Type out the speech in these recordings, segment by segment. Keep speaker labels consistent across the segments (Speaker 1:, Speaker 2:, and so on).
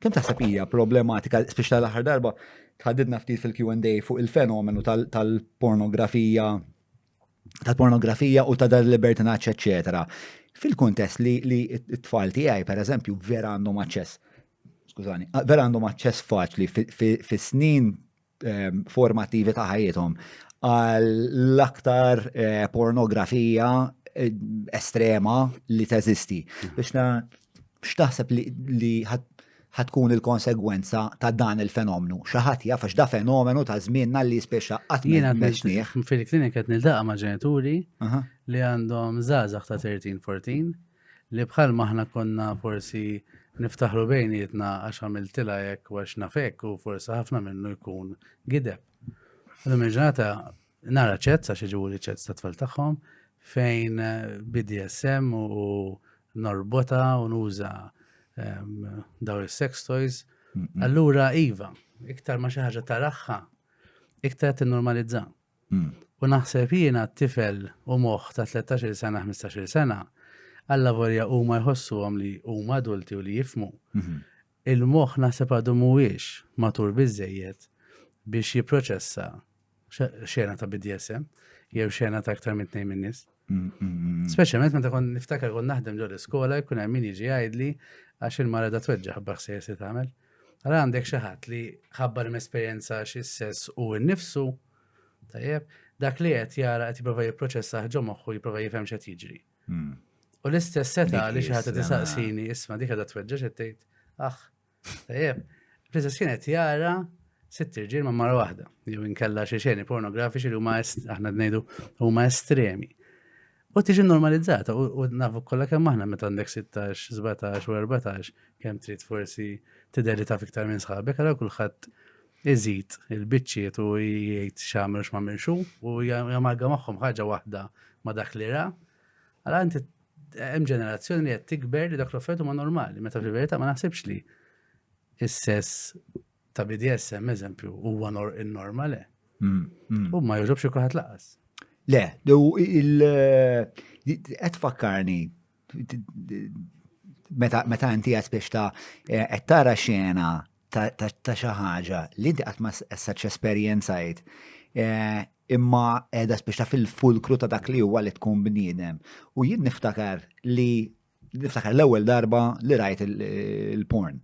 Speaker 1: Kemm taħseb hija problematika, speċjali l-aħħar darba tħaddidna ftit fil-Q&A fuq il-fenomenu tal-pornografija u ta' dal-libertinaċ, eċetera. Fil-kuntest li t-tfal tiegħi pereżempju vera għandhom aċċess faċli fis-snin formattivi ta' ħajjithom għall-aktar pornografija estrema li teżisti. Biex x'taħseb li ħatkun il-konsegwenza ta' dan il-fenomenu. Xaħat jaf għax da fenomenu ta' żmienna li speċa qatt ma mexnieħ.
Speaker 2: Fil-klinika qed niltaqa' ma' ġenituri li għandhom żgħażagħ ta' 13-14 li bħal maħna konna forsi niftaħru bejnietna għax għamiltilha hekk u għax nafek u forsi ħafna minnu jkun gideb. Illum il-ġurnata nara ċezz għax iġibu ċezz ta' tfal tagħhom fejn BDSM u norbota u nuża daw il-sex toys. Allura iva, iktar ma xi ħaġa taraħħa, iktar tinnormalizza. U naħseb jiena t-tifel u moħħ ta' 13 sena, 15 sena, alla volja huma jħossuhom li huma adulti u li jifmu. Il-moħħ naħseb għadu mhuwiex matur biżejjed biex jipproċessa xena ta' BDSM jew xena ta' aktar minn tnejn min nies. Speċjalment meta kon niftakar kon naħdem ġol iskola jkun hemm min jiġi jgħidli għax il-mara da tweġġa ħabba ħsejjer se tagħmel. Ara għandek xi ħadd li ħabbar esperjenza x'is-sess u nnifsu, tajjeb, dak li qed jara qed jipprova jipproċessa ħġo moħħu jipprova jifhem x'qed jiġri. U l-istess seta li xi ħadd tisaqsini isma' dik qiegħda tweġġa x'qed tgħid, tajjeb, l-istess kien qed jara 6 irġiel ma' mara waħda, jew inkella xi xeni pornografiċi li huma aħna ngħidu huma estremi. U tiġi normalizzata u nafu kollha kemm aħna meta għandek 16, 17 u 14 kemm trid forsi tidher ta' fiktar minn sħabek, ara kulħadd iżid il-biċċiet u jgħid x'għamel x'ma xu u jamalga magħhom ħaġa waħda ma' dak li ra. Ara inti hemm ġenerazzjoni li qed tikber li dak l-offertu ma' normali, meta fil-verità ma naħsibx li is-sess ta' BDSM eżempju huwa normali. U ma jogħġobx kulħadd laqas.
Speaker 1: Le, qed fakkarni meta inti qed biex qed tara xena ta' xi ħaġa li inti qatt ma essaċ esperjenzajt imma qiegħda biex fil-fulkru ta' dak li huwa li tkun bniedem. U jien niftakar l-ewwel darba li rajt il-porn.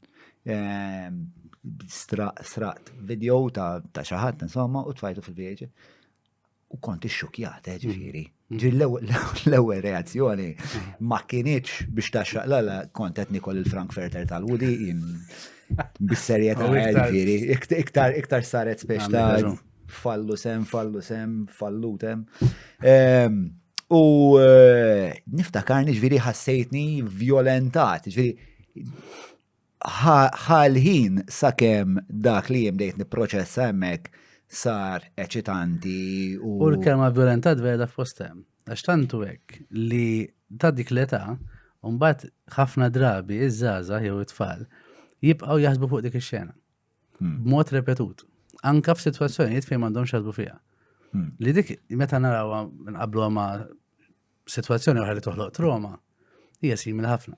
Speaker 1: Straqt video ta' xi ħadd insomma u tfajtu fil-vieġi. U konti xokjat, ġifieri. L-ewwel reazzjoni ma kienitx biex taxxaqlala kont qed nikol il-Frankfurter tal-Wudi bis-serjetà ġifieri. Iktar saret biex ta' fallutem. U niftakarni ġifieri ħassejtni violentat, ġifieri ħalħin sakemm dak li bdejt nipproċessa hemmhekk sar eċitanti u.
Speaker 2: U l-kelma violentat vera f'postem. Għax tantu hekk li ta' dik l-età u mbagħad ħafna drabi iż-żgħażagħ jew it-tfal jibqgħu jaħsbu fuq dik ix-xena. B'mod repetut. Anka f'sitwazzjonijiet fejn m'għandhomx jaħsbu fiha. Li dik meta narawha nqabbluha ma' sitwazzjoni oħra li toħloq trauma hija simili ħafna.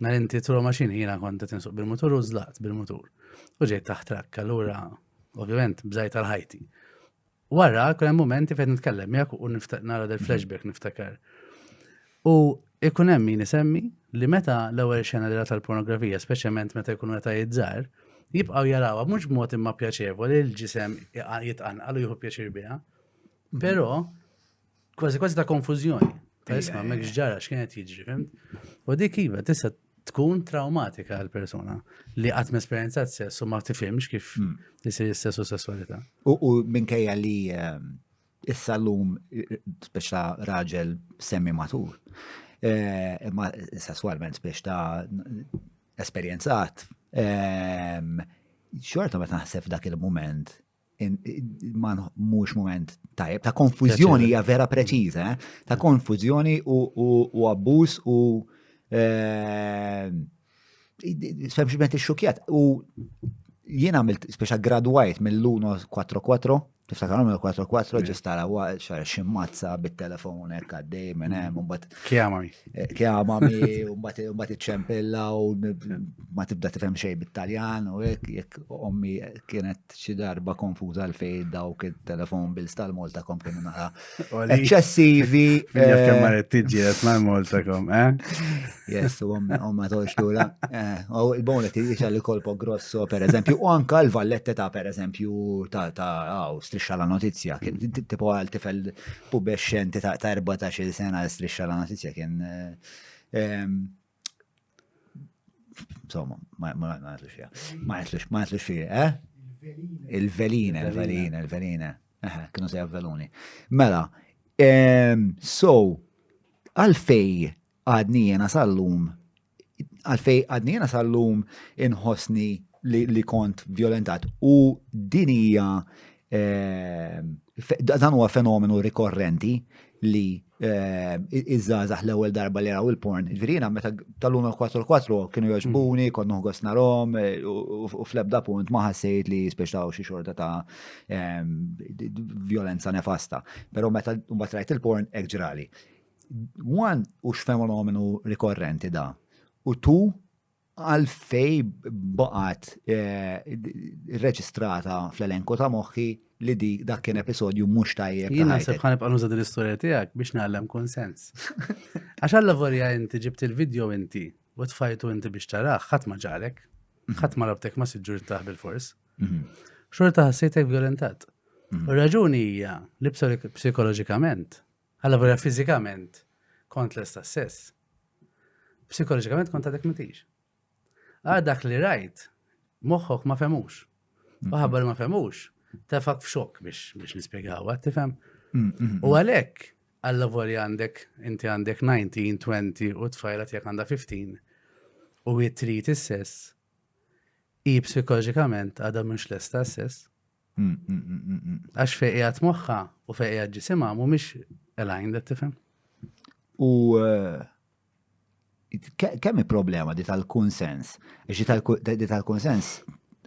Speaker 2: Nhar inti trauma x'inhi jiena kont qed insuq bil-mutur u żlaqt bil-mutur. U ġejt taħt trakk allura ovvjament bżajt tal-ħajti. Wara, kien hemm momenti fejn nitkellem miegħek u nara del flashback niftakar. U ikun hemm min isemmi li meta l-ewwel xena li tal-pornografija, speċjalment meta jkunu etajiet żgħar, jibqgħu jarawha mhux b'mod imma pjaċevoli il-ġisem jitqanqal u jieħu pjaċir biha. Però kważi ta' konfużjoni. Ta' isma' m'hemmx ġara x'kienet jiġri, fimt? U dik iva tista' tkun traumatika għal-persona li qatt m'esperjenzat sess u ma tifhimx kif isir is-sess u sessualità.
Speaker 1: U minkejja li issa llum speċa raġel semmi matur, imma sessualment biex ta' esperjenzat, xorta meta naħseb dak il-moment mhux moment tajjeb, ta' konfużjoni hija vera preċiża, ta' konfużjoni u abbuż u sempliċement ix-xukjat. U jien għamilt speċa gradwajt mill-1-4-4 Tiftakarom il-4-4 ġistara xar ximmazza bit-telefon hekk għaddej minn hemm mbagħad
Speaker 2: Kjamami.
Speaker 1: kjamami u mbagħad iċċempilla u ma tibda tifhem xejn bit-Taljan u hekk jekk ommi kienet xi darba konfuża għalfejn dawk it-telefon bills tal-Maltakom kienu naqra eċċessivi.
Speaker 2: Jaf kemm marret tiġġieled mal-Maltakom,
Speaker 1: Yes, u omma toċtura. Il-bonet jgħix kolpo grosso, per eżempju, u anka l-vallette ta' per eżempju ta' striscia la notizja, tipo għal tifel pubescenti ta' 14 sena striscia la notizja kien insomma, ma jatlux fija, Il-velina, kienu se javveluni. Mela, so, għalfej għadnijena sal-lum inħosni li kont violentat u dinija dan huwa fenomenu rikorrenti li iż-żgħażagħ l-ewwel darba li raw il-porn. Ġifieri meta tal-lum 4-4 kienu jogħġbuni, kont noħgos narhom u fl-ebda punt ma ħassejt li speċtaw xi xorta ta' violenza nefasta. Però meta mbagħad rajt il-porn hekk ġrali. One ux fenomenu rikorrenti da. U tu għalfej baqat reġistrata fl-elenku ta' moħħi li dak kien episodju mhux tajjeb.
Speaker 2: Jien naħseb ħanibqa' nuża din l-istorja tiegħek biex nagħlem konsens. Għax għall-lavorja inti ġibt il-video inti u tfajtu inti biex taraħ, ħadd ma ġalek, ħadd ma rabtek ma siġġur taħ bil-fors. Xorta ħassejtek violentat. U raġuni hija li psikoloġikament, għall-lavorja fiżikament kont l-istess sess. Psikoloġikament kont għadek mitix. Għadak li rajt, moħħok ma femux. Uħabba li ma femux, tafak f'xok biex nispiegaw, tifhem? U għalek, għall-lavorja għandek, inti għandek 19, 20 u tfajla tiegħek għandha 15 u jittrit is-sess, i psikoloġikament għadha mhux l-istess sess. Għax fejqijat moħħa u fejqijat ġisimha mhumiex aligned, tifhem?
Speaker 1: U kemm problema di tal-konsens? Di tal-konsens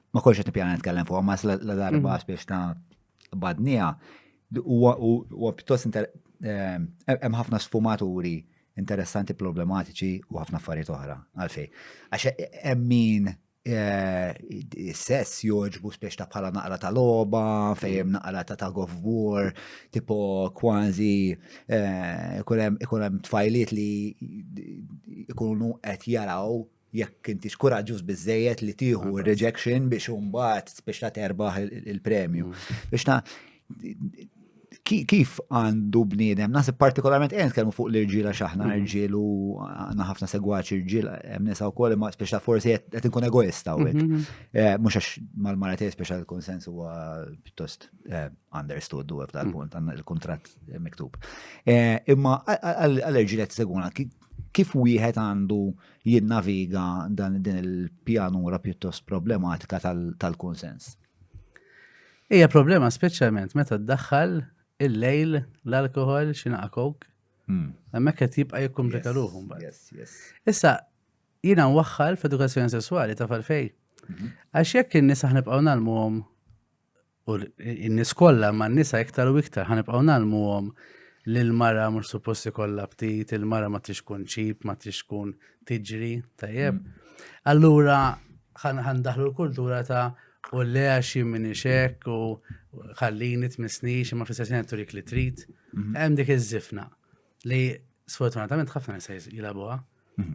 Speaker 1: ma kolx qed nippjana nitkellem fuq ma la darba biex ta' badnija huwa pjuttost hemm ħafna sfumaturi interessanti problematiċi u ħafna affarijiet oħra għalfej. Għax hemm min sess joġbu spiex ta' bħala naqra ta' loba, fejjem naqra ta' tug of war, tipo kważi ikun hemm tfajliet li ikunu qed jaraw jekk inti xkuraġġuż biżejjed li tieħu rejection biex imbagħad biex ta' terbaħ il-premju. Biex ta' kif għandu bniedem, nasib partikolarment kelmu fuq l-irġiela xaħna irġiel u għandna ħafna segwaċi irġiel hemm nisa wkoll imma speċa forsi qed inkun egoista u hekk. Mhux għax mal-mara tiegħi speċa l-konsens huwa pjuttost understood u f'dal punt għandna l-kuntratt miktub. Imma għall-irġiel qed seguna kif wieħed għandu jinnaviga din il-pjanura pjuttost problematika tal-konsens.
Speaker 2: Hija problema speċjalment meta ddaħħal il-lejl, l-alkohol, xinaqa coke. Hemmhekk qed jibqa' jikkomplika ruhom bad. Issa jiena nwaħħal f'edukazzjoni sesswali ta' falfej. Għax jekk in-nisa ħnibqgħu nagħlmuhom u n-nies kollha ma' n-nisa iktar u iktar ħanibqgħu nagħlmuhom li l-mara mhux suppost ikollha ptit, il-mara ma tix tkun cheap, ma tix tkun tiġri, tajjeb. Allura ħandaħlu l-kultura ta' u le għaxi minni xek u ħallini tmisnix imma fl-istazzjoni turik li trid. Hemm dik iż-żifna li sfortunatament ħafna nisa jilabuha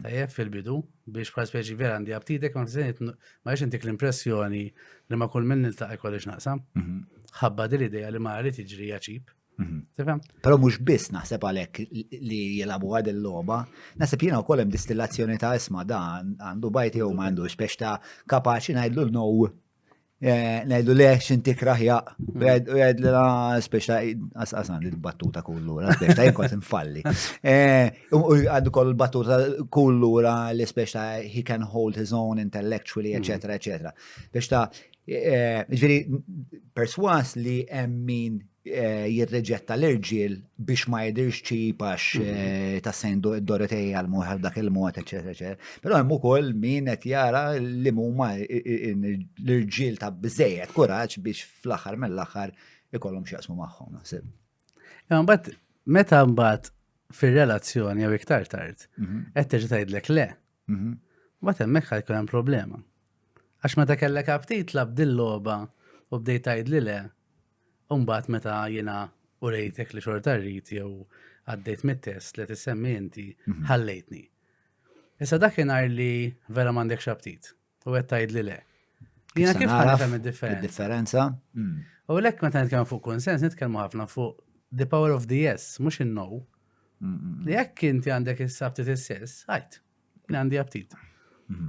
Speaker 2: tajjeb fil-bidu biex bħal speċi vera għandi abtidek ma jiex intik l-impressjoni li ma kull minn niltaqi kollix naqsam. Ħabba din l-idea li ma rrid jiġri ċib.
Speaker 1: Però mhux biss naħseb għalhekk li jilabu għad il-logħba, naħseb jiena wkoll hemm distillazzjoni ta' isma' dan għandu bajti jew m'għandux biex ta' kapaċi ngħidlu l-now ngħidu le x'inti kraħjaq u jgħid la speċta qasqasan li l-battuta kullura speċta jien kont infalli. U għandu koll l-battuta kullura li speċta he can hold his own intellectually, eċetera, eċetera. Speċta ġifieri perswas li hemm min jirreġetta l-irġiel biex ma jidirx ċip għax tassejn Dorotej għal-muħar dak il-mod, eccetera. Però hemm ukoll min qed jara li huma l-irġiel ta' biżejjed kuraġġ biex fl-aħħar mill-aħħar ikollhom x'jaqsmu magħhom naħseb.
Speaker 2: Mbagħad meta mbagħad fir-relazzjoni jew iktar tard qed terġa' tgħidlek le. Mbagħad hemmhekk ħajkun hemm problema. Għax meta kellek aptit tlab dil-logħba u bdejt tgħidli le, u mbagħad meta jiena urejtek li xorta rrid jew għaddejt mit-test li tissemmi inti ħallejtni. Issa dakinhar li vera m'għandekx aptit u qed tgħidli le. Jiena kif ħanifhem
Speaker 1: id-differenza?
Speaker 2: U lek meta nitkellmu fuq konsens nitkellmu ħafna fuq the power of the yes, mhux in-no. Li jekk inti għandek is-sabtit is-sess, ħajt, jien għandi aptit.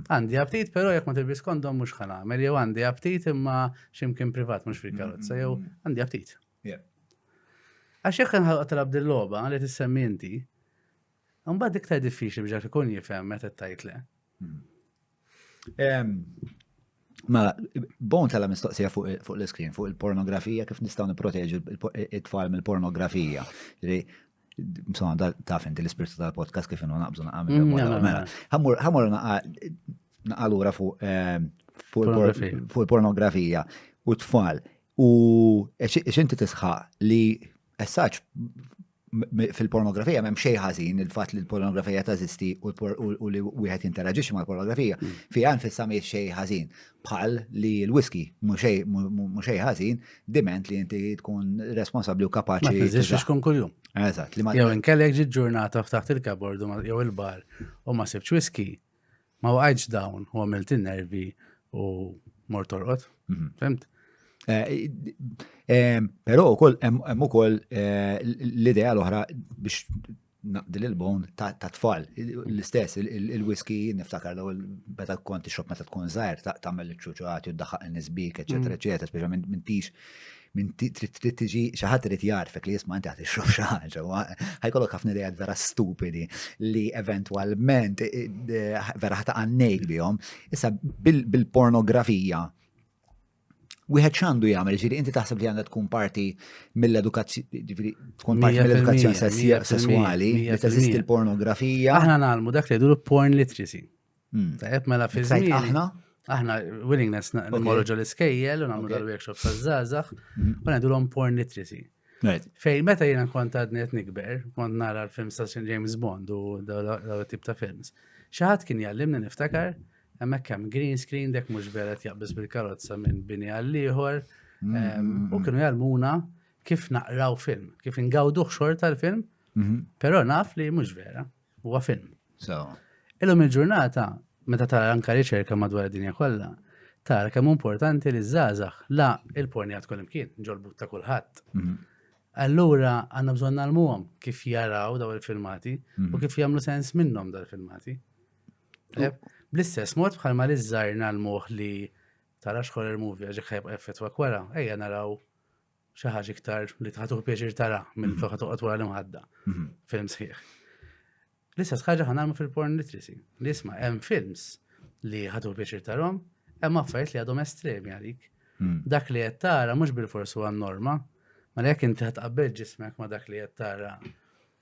Speaker 2: Għandi aptit, però jekk ma tilbis kondom mhux ħa nagħmel, jew għandi aptit imma x'imkien privat mhux fil-karozza, jew għandi aptit. Għax jekk inħalq talab dil-logħba li tissemmi inti, mbagħad iktar diffiċli biex ikun jifhem meta tgħid le.
Speaker 1: Ma bon tala mistoqsija fuq l-iskrin, fuq il-pornografija, kif nistgħu nipproteġu it-tfal mill-pornografija. Insomma, taf inti l-ispirtu tal-podcast kif inhu naqbżu naqgħamel. Ħammur naqalura fuq il-pornografija u t-tfal. U x'inti tisħaq li essaċ fil-pornografija m'hemm xejn ħażin il-fatt li l-pornografija teżisti u li wieħed jinteraġixxi mal-pornografija fiha nfisha mhijiex xejn ħażin bħal li l-whisky mhux xejn ħażin diment li inti tkun responsabbli u kapaċi.
Speaker 2: Ma tiżix tkun kuljum.
Speaker 1: Eżatt.
Speaker 2: Jew inkellek ġid ġurnata taħt il-kabord jew il-bar u ma sibx whisky, ma waqgħidx dawn u għamilt in-nervi u mort torqod. Fimt?
Speaker 1: Però ukoll hemm ukoll l-idea l-oħra biex naqdil il-bon ta' tfal. L-istess, il-whisky niftakar l-ewwel meta kont tixrob meta tkun żgħir tagħmel iċ-ċuċċati u ddaħħaq in-nisbik, eċetera, eċetera, speċjalment minn trid tiġi xi ħadd irid jarfek li jisma' inti qed tixrob xi ħaġa. Ħajkollok ħafna idejat vera stupidi li eventwalment vera ħataqannejk bihom. Issa bil-pornografija wieħed x'għandu jagħmel, ġifieri inti taħseb li għandha tkun parti mill-edukazzjoni, tkun parti mill-edukazzjoni sesswali, li teżisti l-pornografija.
Speaker 2: Aħna nagħmlu dak li jgħidu porn literacy. Tajjeb mela fi żmien. Aħna willingness nimorru ġol iskejjel u nagħmlu dal-workshops għaż-żgħażagħ u ngħidulhom porn literacy. Fejn meta jiena kont għadni qed nikber, kont nara l-films ta' James Bond u daw it-tip ta' films. Xi ħadd kien jgħallimni niftakar hemmhekk hemm green screen dek mhux vera jaqbeż bil-karozza minn bini għal ieħor u kienu jgħallmuna kif naqraw film, kif ingawduh xorta l-film, però naf li mhux vera, huwa film. Illum il-ġurnata meta tara anke riċerka madwar id-dinja kollha, tara kemm importanti li żgħażagħ la il-pornijat kull imkien, ġolbut ta' kulħadd. Allura għandna bżonn nagħlmuhom kif jaraw daw il-filmati u kif jagħmlu sens minnhom daw il-filmati. Bl-istess mod bħalma li żgħar nagħlmuh li tara horror movie għax ħajbqa' effettwa wara, ejja naraw xi ħaġa iktar li tħatuh pjaċir tara minn fejn toqgħod wara l-imħadda. Film sħiħ. L-istess ħaġa ħanagħmlu fil-porn literacy. Li isma' hemm films li ħatuh pjaċir tarahom, hemm affarijiet li għadhom estremi għalik. Dak li qed tara mhux bil-forsi huwa norma, ma jekk inti ħatqabbel ġismek ma' dak li qed tara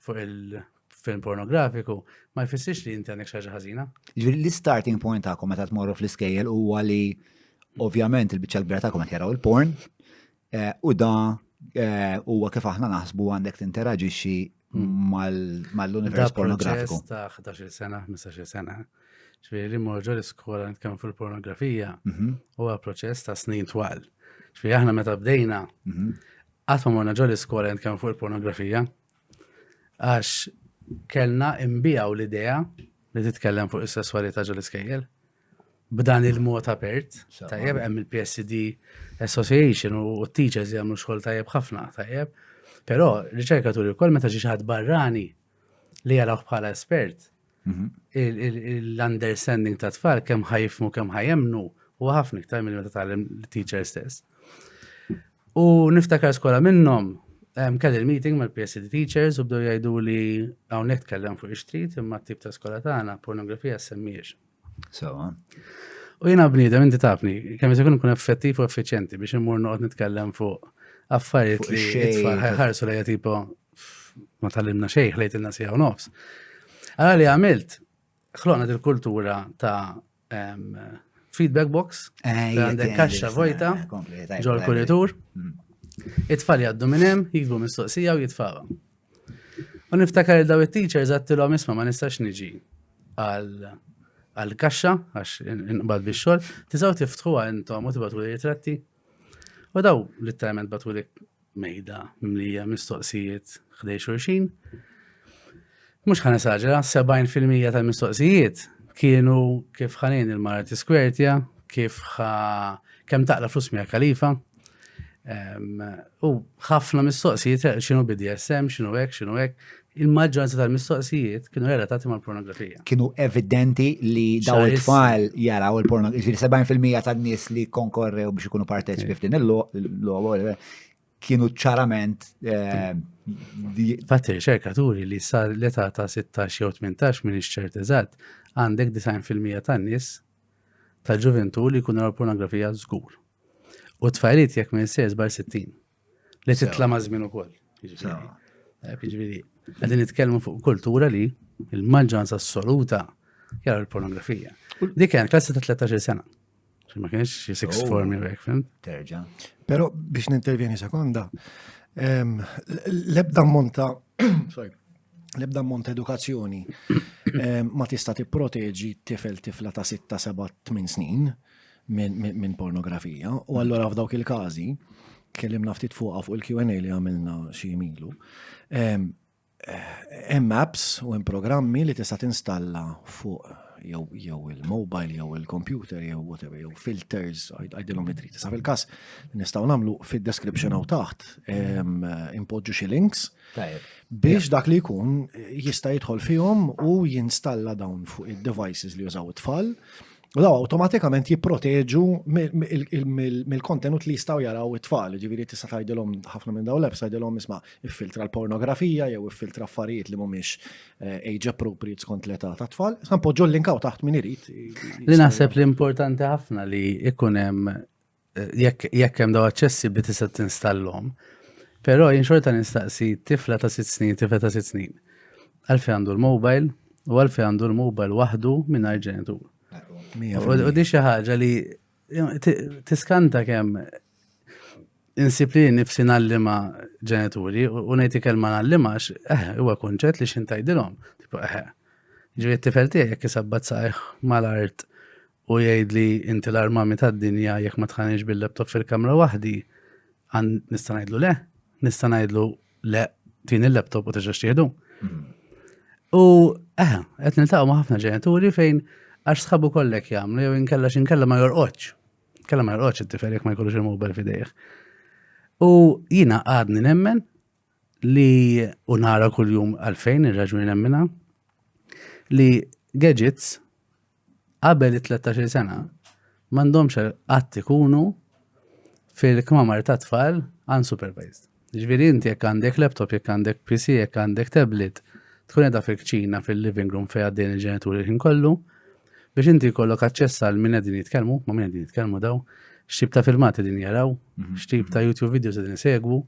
Speaker 2: fuq il-film pornografiku, ma jfissirx li inti għandek xi ħaġa ħażina.
Speaker 1: Ġifieri l-starting point tagħkom meta tmorru fl-iskejjel huwa li ovvjament il-biċċa l-kbira tagħkom qed jaraw il-porn u da huwa kif aħna naħsbu għandek tinteraġixxi mal-univers pornografiku.
Speaker 2: Ta' 11 sena, 15 sena. Ġifieri morġu l-iskola nitkellmu fil-pornografija huwa proċess ta' snin twal. Ġifieri aħna meta bdejna qatt ma morna ġol l-iskola nitkellmu fuq il-pornografija għax kellna imbijaw l-idea li titkellem fuq is-sesswalità ġol iskejjel b'dan il-mod apert. Tajjeb hemm il-PSD Association u t-teachers jagħmlu xogħol tajjeb ħafna, tajjeb. Però riċerkaturi wkoll meta xi ħadd barrani li jarawh bħala espert, l-understanding ta' tfal kemm ħajfmu kemm ħajemnu huwa ħafna iktar milli meta tagħlem l-teacher stess. U niftakar skola minnhom kelli il-meeting mal-PSD teachers u bdew jgħiduli hawnhekk tkellem fuq ix-street imma t-tip ta' skola tagħna pornografija semmiex. U jiena bniedem inti tafni kemm se nkun effettiv u effiċjenti biex immur noqgħod nitkellem fuq affarijiet li t-tfal ħarsu lejha tipo ma tallimna xejn ħlejtilna sija u nofs. Allora li għamilt, ħloqna il-kultura ta' feedback box, għandek kaxxa vojta ġol kuritur, It-tfal jgħaddu minn hemm, jiktbu mistoqsija u jitfawa. U niftakar daw it-teachers għattilhom isma' ma nistax niġi għal-kaxxa għax inqbad bix-xogħol, tiżgħu tiftħuha intom u tibgħatu li ritratti. U daw literalment batu li mejda mimlija mistoqsijiet ħdej xulxin. Mhux ħan esaġera, 70% tal-mistoqsijiet kienu kif ħanin il-mara tiskwertja, kif kemm taqla flus Mia Khalifa. U ħafna mistoqsijiet x'inhu BDSM, x'inhu hekk. Il-maġġoranza tal-mistoqsijiet kienu relatati mal-pornografija.
Speaker 1: Kienu evidenti li daw it-tfal jaraw il-pornografija. 70% tan-nies li konkorrew biex ikunu parteċipi f'din il-logħba kienu ċarament.
Speaker 2: Fatti riċerkaturi li sa l-età ta' 16 jew 18 minn ix-ċert eżatt għandek 90% tan-nies tal-ġuventu li jkunu jaraw pornografija żgur. U tfajliet jekk minn sejż bar 60 li titla' ma' żmien ukoll. Jiġifieri qegħdin nitkellmu fuq kultura li il-maġġoranza assoluta jaraw il-pornografija. Dik kienet klassi ta' 13 sena. Ma kienx xi sixth form jew hekk, fimt?
Speaker 1: Terġa'.
Speaker 3: Però biex nintervjeni sekonda, l-ebda monta edukazzjoni ma tista' tipproteġi tifla ta' 6, 7, 8 snin minn pornografija. U allura f'dawk il-każi kellimna ftit fuqha fuq il-Q&A li għamilna xi jmilu. Hemm apps u hemm programmi li tista' tinstalla fuq jew il-mobile, jew il-computer, jew whatever, jew filters, għajdilhom li trid. Sa fil-każ nistgħu nagħmlu fid-description hawn taħt impoġġu xi links biex dak li jkun jista' jidħol fihom u jinstalla dawn fuq id-devices li jużaw it-tfal. U daw automatikament jipproteġu mill-kontenut li jistgħu jaraw it-tfal. Ġifieri tista' tgħidilhom ħafna minn dawn l-apps tgħidilhom isma' iffiltra l-pornografija jew iffiltra affarijiet li mhumiex age appropriate skont l-età tat-tfal. Sa npoġġu l-link hawn taħt min irid.
Speaker 2: Li naħseb li importanti ħafna li ikun hemm jekk hemm daw aċċessibbli tista' tinstallhom. Però jien xorta nistaqsi tifla ta' 6 snin, tifla ta' 6 snin. Għalfejn għandu l-mobile u għalfejn għandu l-mobile waħdu mingħajr ġenitur. U di xi ħaġa li tiskanta kemm insib li nifsi nallima ġenituri u ngħid kelma nallimax, huwa kunċett li xintajdilhom. Tipo ġifieri t-tifel tiegħek jekk isabbat saqajh mal-art u jgħidli inti l-armami tad-dinja jekk ma tħanix bil-laptop fil-kamra waħdi, nista' ngħidlu le, nista' ngħidlu le tin il-laptop u terġa' xtieħdu. U qed niltaqgħu ma' ħafna ġenituri fejn għax sħabu kollek jagħmlu jew inkella ma jorqodx. Kella ma jorqodx it-tifel jekk ma jkollux il-mobile f'idejh. U jiena għadni nemmen li u nara kuljum għalfejn ir-raġuni nemminha li gadgets qabel 13 sena m'għandhomx qatt ikunu fil-kmamar ta' tfal unsupervised. Ġifieri inti jekk għandek laptop, jekk għandek PC, jekk għandek tablet, tkun qiegħda fil-kċina fil-living room fejn għaddejn il-ġenituri ħin kollu, biex inti jkollok aċċess għal min qegħdin jitkellmu, ma' min qegħdin jitkellmu daw, x'tip ta' filmati din jaraw, x'tip ta' YouTube videos qegħdin isegwu,